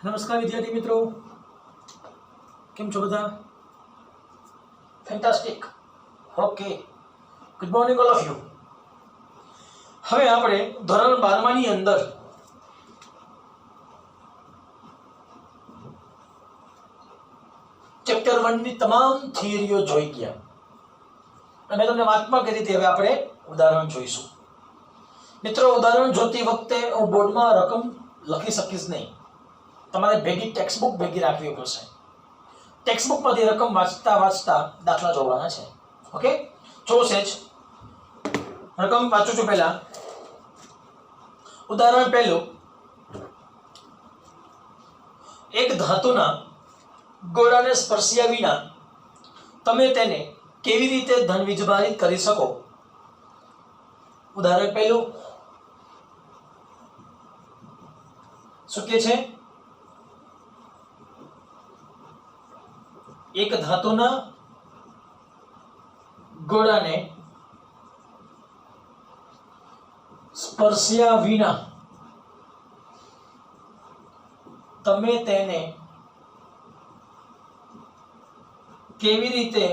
નમસ્કાર વિદ્યાર્થી મિત્રો, કેમ છો બધા? Fantastic. Okay, good morning all of you. હવે આપણે ધોરણ 12 ની અંદર ચેપ્ટર 1 ની તમામ થિયરીઓ જોઈ ગયા અને મેં તમને વાત પણ કરી હતી. હવે આપણે ઉદાહરણ જોઈશું. મિત્રો, ઉદાહરણ જોતી વખતે હું બોર્ડમાં રકમ લખી શકીશ નહીં. તમારે ભેગી ટેક્સ્ટબુક ભેગી રાખવી પડશે. ટેક્સ્ટબુકમાંથી રકમ વાંચતા વાંચતા દાખલા જોવાના છે. ઓકે, જો સેજ રકમ વાંચું છું. પહેલા ઉદાહરણ પહેલું, એક ધાતુના ગોળાને સ્પર્શ્યા વિના તમે તેને કેવી રીતે ધન વીજભારિત કરી શકો? ઉદાહરણ પહેલું શું કહે છે? એક ધાતુના ગોળાને સ્પર્શ્યા વિના તમે તેને કેવી રીતે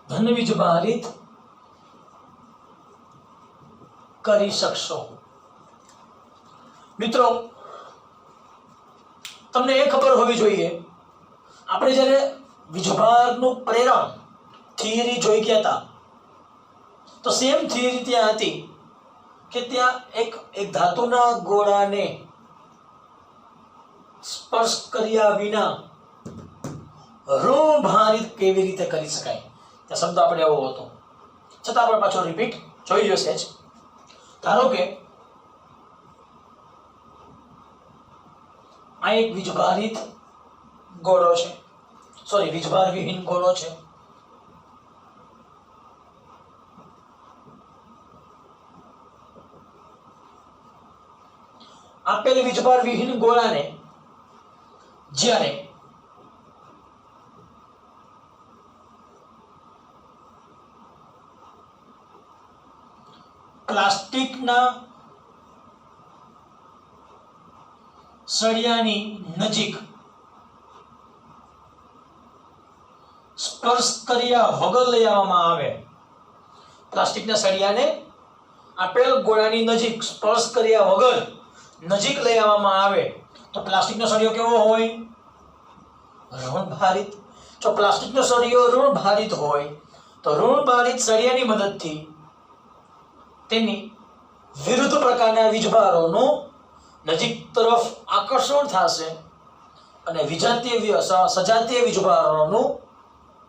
ધન વીજભારિત કરી શકશો? મિત્રો, તમને એ ખબર હોવી જોઈએ, આપણે જ્યારે વીજભારનું પ્રેરણ થિયરી જોઈ ગયા હતા તો સેમ થિયરી ત્યાં હતી કે ત્યાં એક ધાતુના ગોળાને સ્પર્શ કર્યા વિના ઋણ ભારિત કેવી રીતે કરી શકાય. ત્યાં શબ્દ આપણે એવો હતો, છતાં આપણે પાછો રિપીટ જોઈ જશે જ. ધારો કે આ એક વીજભારિત ગોળો છે, સોરી વીજભાર વિહીન ગોળો છે. આપેલ વીજભાર વિહીન ગોળાને જ્યારે પ્લાસ્ટિકના સળિયાની નજીક સ્પર્શ કર્યા વગર લઈ આવવામાં આવે, પ્લાસ્ટિકના સળિયાને આપેલ ગોળાની નજીક સ્પર્શ કર્યા વગર નજીક લઈ આવવામાં આવે તો પ્લાસ્ટિકનો સળિયો કેવો હોય? ઋણ ભારિત. જો પ્લાસ્ટિકનો સળિયો ઋણ ભારિત હોય તો ઋણ ભારિત સળિયાની મદદથી તેની વિરુદ્ધ પ્રકારના વીજભારોનું નજીક તરફ આકર્ષણ થશે અને વિજાતીય સજાતીય વીજભારોનું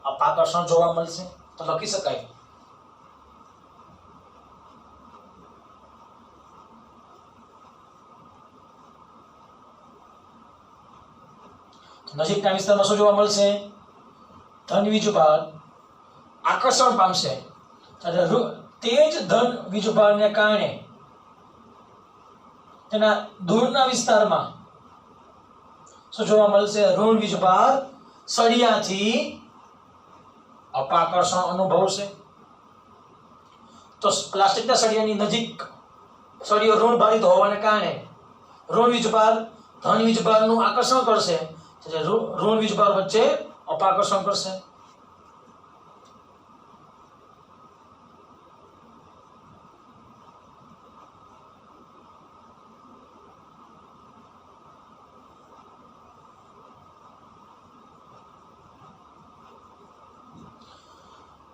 આકર્ષણ જોવા મળશે. તો લખી શકાય નજીકના વિસ્તારમાં શું જોવા મળશે? ધન વીજભાર આકર્ષણ પામશે. તે જ ધન વીજભારને કારણે તેના દૂરના વિસ્તારમાં શું જોવા મળશે? ઋણ વીજભાર સળિયાથી અપાકર્ષણ અનુભવશે. તો પ્લાસ્ટિકના સળિયાની નજીક સળિયો ઋણ ભારિત હોવાને કારણે ઋણ વીજભાર ધન વીજભારનું આકર્ષણ કરશે, ઋણ વીજભાર વચ્ચે અપાકર્ષણ કરશે.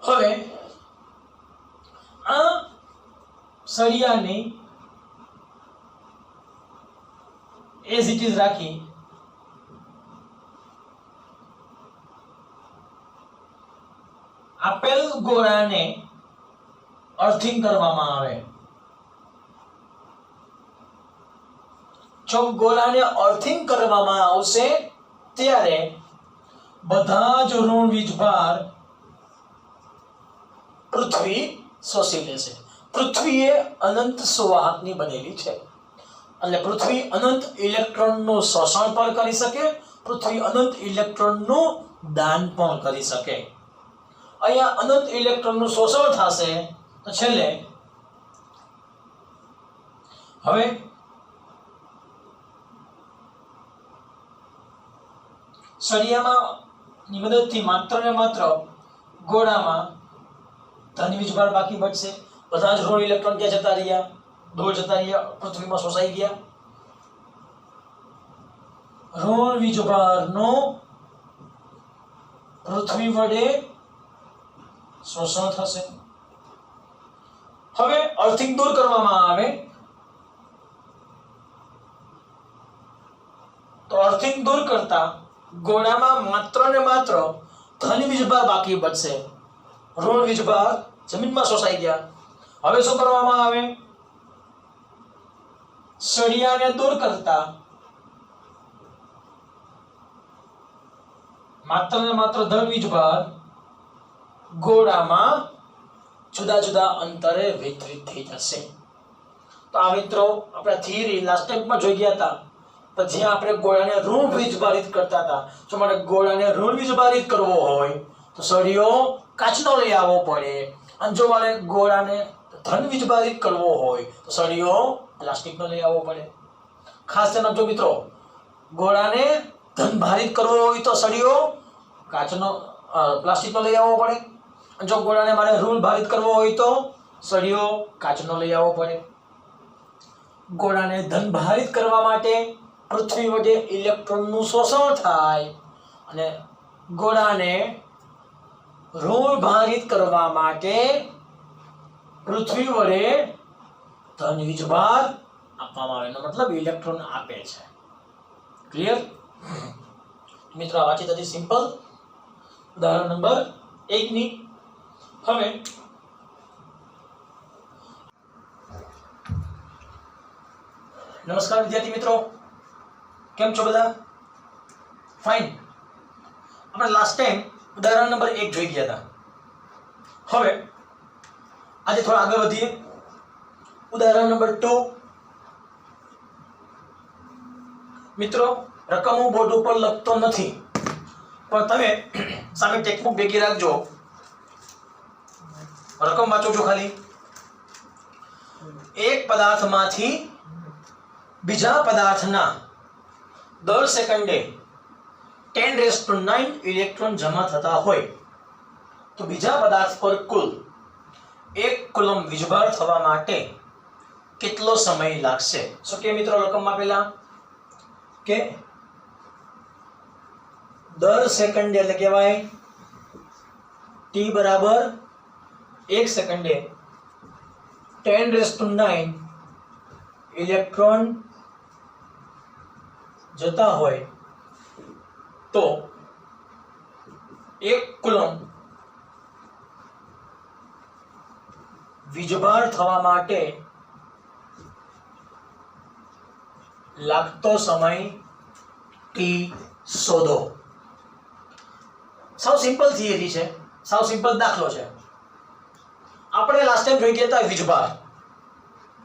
હવે આ સળિયાને એઝ ઇટ ઇઝ રાખી આપેલ ગોળાને અર્થિંગ કરવામાં આવે. જો ગોળાને અર્થિંગ કરવામાં આવશે ત્યારે બધા જ ઋણ વીજભાર પૃથ્વી શોષી લેશે. પૃથ્વી એ અનંત સુવાહકની બનેલી છે એટલે પૃથ્વી અનંત ઇલેક્ટ્રોનનું શોષણ પણ કરી શકે, પૃથ્વી અનંત ઇલેક્ટ્રોનનું દાન પણ કરી શકે. અહીંયા અનંત ઇલેક્ટ્રોનનું શોષણ થશે તો છેલ્લે હવે સળિયામાં ની મદદથી માત્ર ને માત્ર ગોળામાં ધન વીજભાર બાકી બચશે. બધા જ ઋણ ઇલેક્ટ્રોન ક્યાં જતા રહ્યા? દૂર જતા રહ્યા, પૃથ્વીમાં શોષાઈ ગયા. ઋણ વીજભારનો પૃથ્વી વડે શોષણ થશે. હવે અર્થિંગ દૂર કરવામાં આવે તો અર્થિંગ દૂર કરતા ગોળામાં માત્ર ને માત્ર ધન વીજભાર બાકી બચશે. ઋણ વીજભાર જમીનમાં શોષાઈ ગયા. હવે શું કરવામાં આવે? સળિયાને દૂર કરતા માત્ર ને માત્ર ધન વીજભાર ગોળામાં જુદા જુદા અંતરે વિતરિત થઈ જશે. તો આ મિત્રો આપણે થિયરી લાસ્ટ ટાઈમમાં જોઈ ગયા હતા. પછી આપણે ગોળાને ઋણ વીજભારિત કરતા હતા. જો મારે ગોળાને ઋણ વીજભારિત કરવો હોય તો સળિયો કાચનો લઈ આવવો પડે, અને જો મારે ગોળાને ધન વીજભારિત કરવો હોય તો સળિયો પ્લાસ્ટિકનો લઈ આવવો પડે. ખાસ ધ્યાન આપજો મિત્રો, ગોળાને ધન ભારિત કરવો હોય તો સળિયો કાચનો પ્લાસ્ટિકનો લઈ આવવો પડે, અને જો ગોળાને મારે ઋણ ભારિત કરવો હોય તો સળિયો કાચનો લઈ આવવો પડે. ગોળાને ધન ભારિત કરવા માટે પૃથ્વી વડે ઇલેક્ટ્રોનનું શોષણ થાય, અને ગોળાને ઋણ ભારિત કરવા માટે પૃથ્વી વડે ધન વીજભાર આપવામાં આવે. એનો મતલબ ઇલેક્ટ્રોન આપે છે. ક્લિયર મિત્રો? આ વાતચીત હતી સિમ્પલ. ઉદાહરણ નંબર 1 ની. હવે નમસ્કાર વિદ્યાર્થી મિત્રો, કેમ છો બધા? ફાઇન. આપણે લાસ્ટ ટાઈમ ઉદાહરણ નંબર 1 જોઈ ગયા હતા. હવે આજે થોડા આગળ વધીએ. ઉદાહરણ નંબર 2. મિત્રો, રકમ હું બોર્ડ ઉપર લખતો નથી, પણ તમે સામે ટેક્સ્ટબુક ભેગી રાખજો. રકમ વાંચો છો ખાલી. એક પદાર્થમાંથી બીજા પદાર્થના દર સેકન્ડે 10⁹ ઇલેક્ટ્રોન જમા થતા હોય તો બીજા પદાર્થ પર કુલ 1 કુલમ વીજભાર થવા માટે કેટલો સમય લાગશે? શું કે મિત્રો રકમમાં પહેલા કે દર સેકન્ડે એટલે કહેવાય t બરાબર 1 સેકન્ડે 10⁹ ઇલેક્ટ્રોન જતા હોય તો 1 કુલમ વીજભાર થવા માટે લાગતો સમય t શોધો. સાવ સિમ્પલ થિયરી છે, સાવ સિમ્પલ દાખલો છે. આપણે લાસ્ટ ટાઈમ જોઈ ગયા હતા વીજભાર.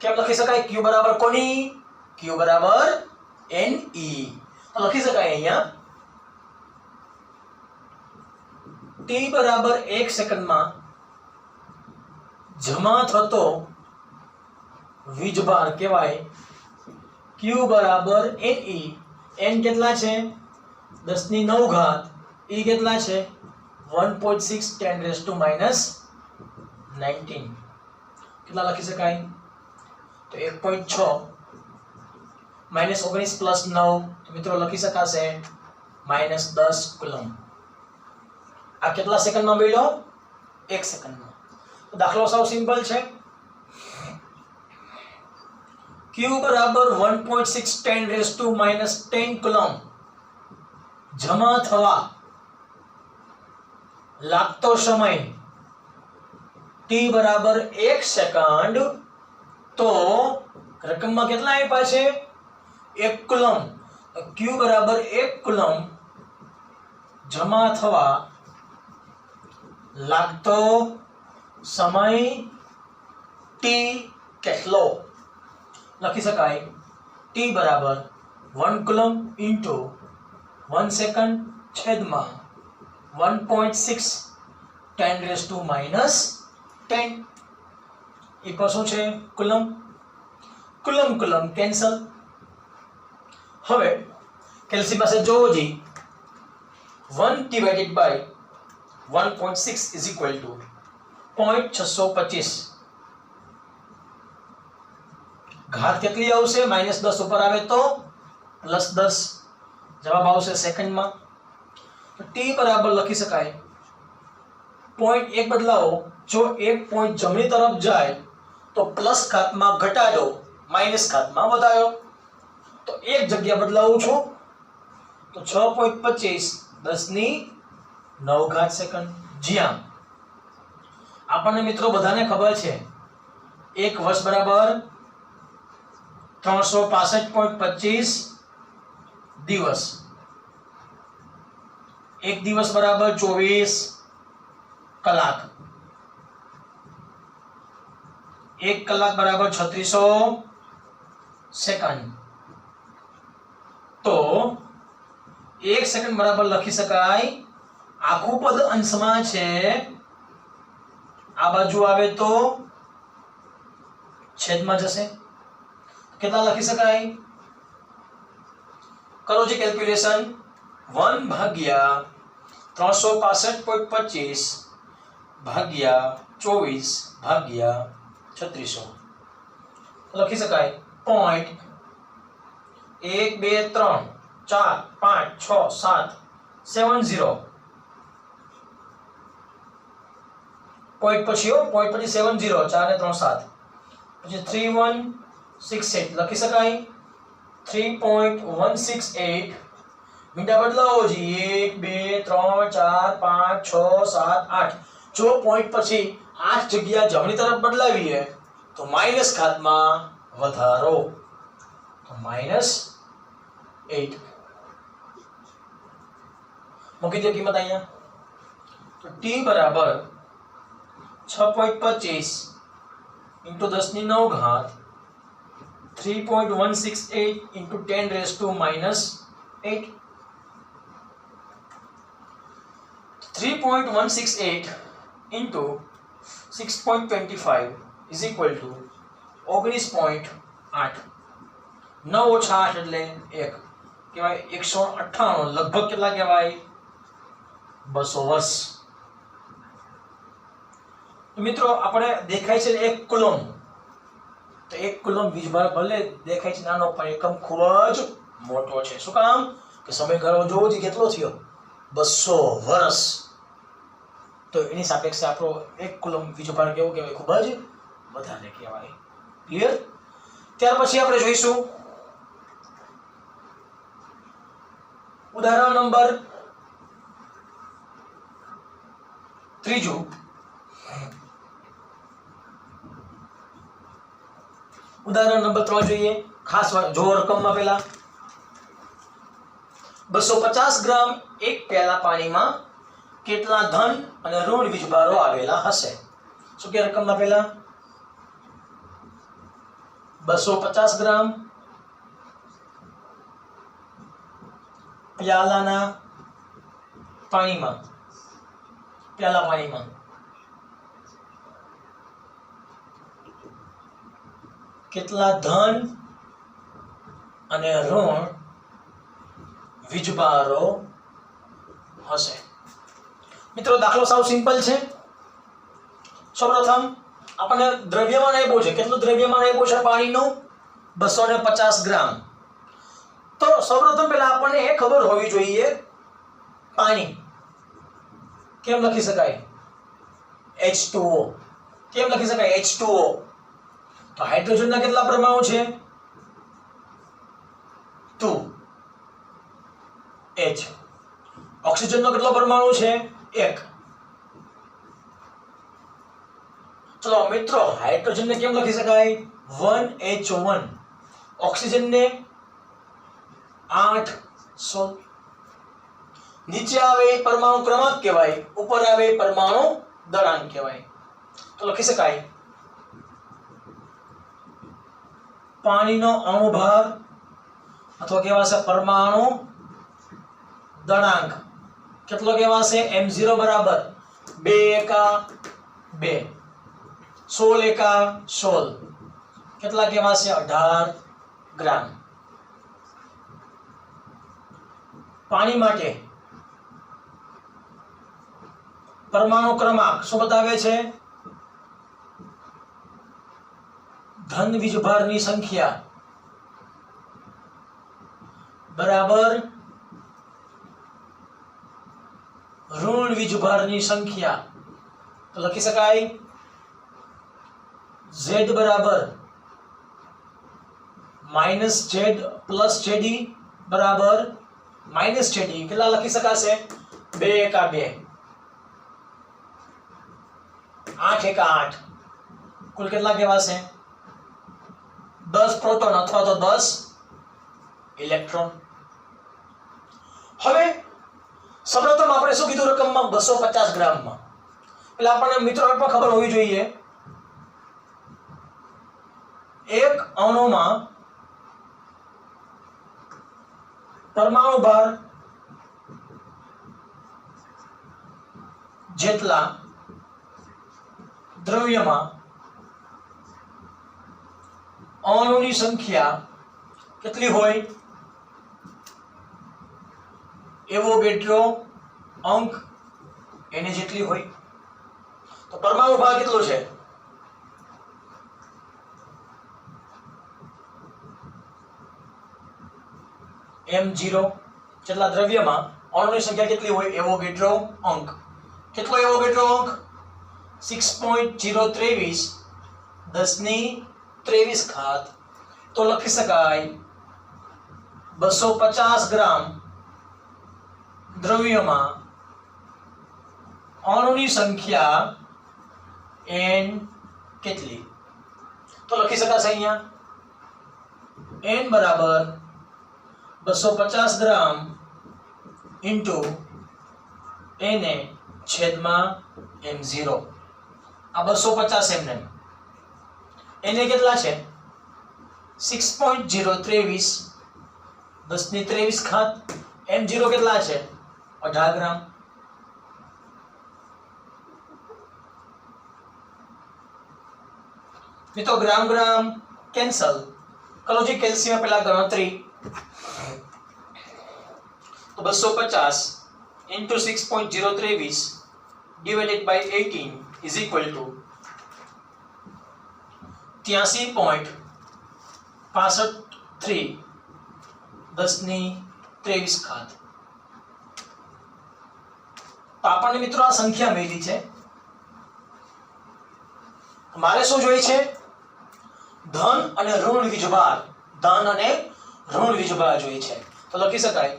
કેમ લખી શકાય? q બરાબર કોની? q બરાબર ne. તો લખી શકાય અહીંયા t બરાબર 1 સેકન્ડમાં જમા થતો વીજભાર કહેવાય q બરાબર ne. n કેટલા છે? 10⁹ e કેટલા છે? 1.6 10⁻⁻19. કેટલા લખી શકાય? તો 1.6 -19 + 9 તો મિત્રો લખી શકાશે -10 કુલમ. આ કેટલા સેકન્ડમાં મળ્યો? 1 સેકન્ડમાં. તો દાખલો સાવ સિમ્પલ છે. q બરાબર 1.6 10⁻⁻10 કુલમ જમા થવા લાગતો સમય t બરાબર 1 સેકન્ડ. તો રકમમાં કેટલા આપ્યા છે? 1 કુલમ. q બરાબર 1 કુલમ જમા થવા લાગતો સમય t કેટલો? લખી શકાય t બરાબર 1 કુલમ ઇન્ટુ 1 સેકન્ડ છેદમાં 1.6 10⁻⁻10. એ પર શું છે? કુલમ. Coulomb coulomb cancel. હવે કેલ્સી પાસે જોવો જી 1 divided by 1.6 is equal to 0.625. ઘાત કેટલી આવશે? -10 ઉપર આવે તો +10. જવાબ આવશે સેકન્ડમાં. તો t બરાબર લખી શકાય 0.1 બદલાવો. જો એક પોઈન્ટ જમણી તરફ જાય તો પ્લસ ઘાતમાં ઘટાડો, માઇનસ ઘાતમાં વધારો. તો એક જગ્યા બદલાવું છું તો 6.25 10⁹ સેકન્ડ. જ્યાં આપણને મિત્રો બધાને ખબર છે એક વર્ષ બરાબર 365.25 દિવસ, એક દિવસ બરાબર 24 કલાક, એક કલાક બરાબર 3600 સેકન્ડ. તો એક સેકન્ડ બરાબર લખી શકાય આખું પદ અંશમાં છે, આ બાજુ આવે તો છેદમાં જશે. કેટલા લખી શકાય? કરો જે કેલ્ક્યુલેશન. 1 ભાગ્યા 365.25 ભાગ્યા 24 ભાગ્યા 3600 લખી શકાય 0.1 2 3 4 5 6 7 70. પોઈન્ટ પછી 70, 4 ને 3 7, પછી 3168 લખી શકાય 3.168. મીંડા બદલાવો જી 1 2 3 4 5 6 7 8. જો પોઈન્ટ પછી 8 જગ્યા જમણી તરફ બદલાવીએ તો માઇનસ ઘાતમાં વધારો, તો -8. મૂકી દો કિંમત અહીંયા. તો t બરાબર 6.25 × 10⁹ 3.168 × 10⁻⁸ 3.168 × 6.25 is equal to 19.8. 9 - 8 એટલે 1 કહેવાય 198. લગભગ કેટલા કહેવાય? 200 વર્ષ. તો મિત્રો આપણે દેખાય છે એક કુલમ, તો એક કુલમ વીજભાર ભલે દેખાય છે નાનો પણ એકમ ખૂબ જ મોટો છે. શું કામ? કે સમયગાળો જોવો જ કેટલો થયો? 200 વર્ષ. તો એની સાપેક્ષે આપણો એક કુલમ વીજભાર કેવો કહેવાય? ખૂબ જ વધારે કહેવાય. ક્લિયર? ત્યાર પછી આપણે જોઈશું ઉદાહરણ નંબર 3. ઉદાહરણ નંબર 3 જોઈએ. ખાસ જો રકમમાં પહેલા 250 ગ્રામ એક પ્યાલા પાણીમાં કેટલા ધન અને ઋણ વીજભારો આવેલા હશે? શું કે રકમમાં પહેલા 250 ગ્રામ પ્યાલા પાણીમાં કેટલા ધન અને ઋણ વીજભારો હશે? મિત્રો દાખલો સાવ સિમ્પલ છે. સૌપ્રથમ આપણને દ્રવ્યમાન આપ્યું છે. કેટલું દ્રવ્યમાન આપ્યું છે પાણીનું? 250 ગ્રામ. તો સૌપ્રથમ પહેલા આપણને એ ખબર હોવી જોઈએ પાણી કેમ લખી શકાય? H2O. કેમ લખી શકાય H2O? તો હાઇડ્રોજનના કેટલા પરમાણુ છે? 2H. ઓક્સિજનનો કેટલો પરમાણુ છે? 1. ચલો મિત્રો, હાઇડ્રોજનને કેમ લખી શકાય? 1H1. ઓક્સિજનને 8 સોલ. નીચે આવે એ પરમાણુ ક્રમાંક કહેવાય, ઉપર આવે એ પરમાણુ દળાંક કહેવાય. તો લખી શકાય પાણીનો અણુભાર અથવા કહેવાશે પરમાણુ દળાંક કેટલો કહેવાશે? m0 બરાબર 2 એકા 2, 16 એકા 16, કેટલા કહેવાશે 18 ગ્રામ. પાણી માટે પરમાણુ ક્રમાંક શું બતાવે છે? ધન વીજભારની સંખ્યા બરાબર ઋણ વીજભારની સંખ્યા. તો લખી શકાય Z બરાબર -Z + Zd બરાબર -Zd. કેટલા લખી શકાશે? 2 એકા 2, 8 એકા 8, કુલ કેટલા કહેવાશે? 10 પ્રોટોન અથવા તો 10 ઇલેક્ટ્રોન. હવે સૌપ્રથમ આપણે શું કીધું રકમમાં? 250 ગ્રામમાં. એટલે આપણને મિત્રોને પણ ખબર હોવી જોઈએ એક અણુમાં પરમાણુ ભાર જેટલા દ્રવ્યમાં અણુની સંખ્યા કેટલી હોય? એવોગેડ્રો અંક એને જેટલી હોય. તો પરમાણુ ભાર કેટલો છે? m0. જેટલા દ્રવ્યમાં અણુની સંખ્યા કેટલી હોય? એવોગેડ્રો અંક. કેટલો એવોગેડ્રો અંક? 6.023 10^23. તો લખી શકાય 250 ગ્રામ દ્રવ્યમાં અણુની સંખ્યા n કેટલી? તો લખી શકાશે અહીંયા n બરાબર 250 ગ્રામ ઇન્ટુ Na છેદમાં m0. આ 250 એમને એને કેટલા છે? 6.023 10^23. m0 કેટલા છે? 18 ગ્રામ. મિત્રો ગ્રામ ગ્રામ કેન્સલ કરો જી. કેલ્શિયમ પહેલા ગણતરી તો 250 into 6.023 divided by 18 is equal to 83.653 10^23. તો આપણને મિત્રો આ સંખ્યા મળી છે. મારે શું જોઈએ છે? ધન અને ઋણ વીજભાર. ધન અને ઋણ વીજભાર જોઈએ છે. તો લખી શકાય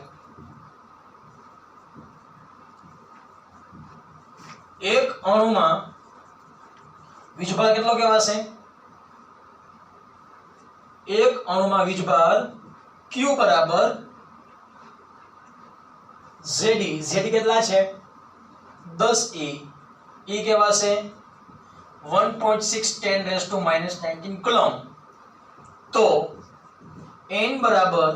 એક અણુમાં વીજભાર કેટલો કહેવાશે? એક અણુમાં વીજભાર Q બરાબર Zd. Zd કેટલા છે? 10 E. E કહેવાશે 1.6 10⁻⁻19 કુલમ. તો n બરાબર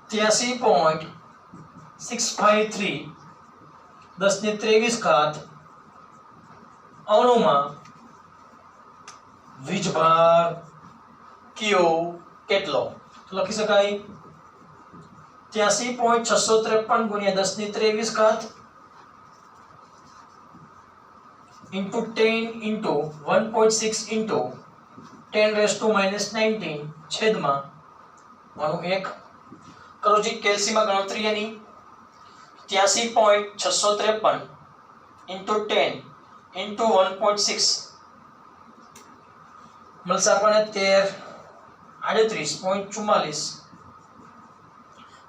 83.653 10^23 અણુમાં વીજભાર Q કેટલો? તો લખી શકાય 83.653 ગુણ્યા 10^23 into 10 into 1.6 into 10⁻⁻19 છેદમાં અણુ 1. કરો જી કેલ્શિયમ ગણતરી એની 83.653 into 10 into 1.6 મળશે આપણને 38.44.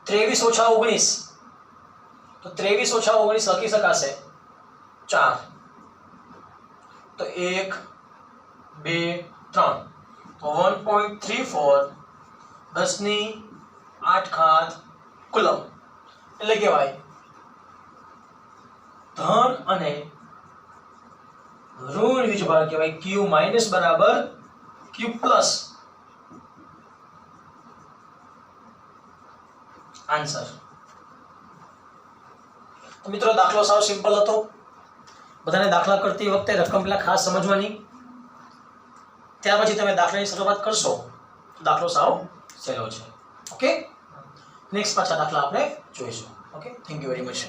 23 ઓછા 19 તો 23 ઓછા 19 લખી શકાશે 4. તો 1 2 3 તો 1.34 10^8 કુલમ. એટલે કહેવાય ધન અને ઋણ વીજભાર કહેવાય Q માઇનસ બરાબર Q પ્લસ. આન્સર. તો મિત્રો દાખલો સાવ સિમ્પલ હતો. બધાને દાખલા કરતી વખતે રકમ પેલા ખાસ સમજવાની. ત્યાર પછી તમે દાખલાની શરૂઆત કરશો તો દાખલો સાવ સહેલો છે. ઓકે, નેક્સ્ટ પાછા દાખલા આપણે જોઈશું. Okay, thank you very much.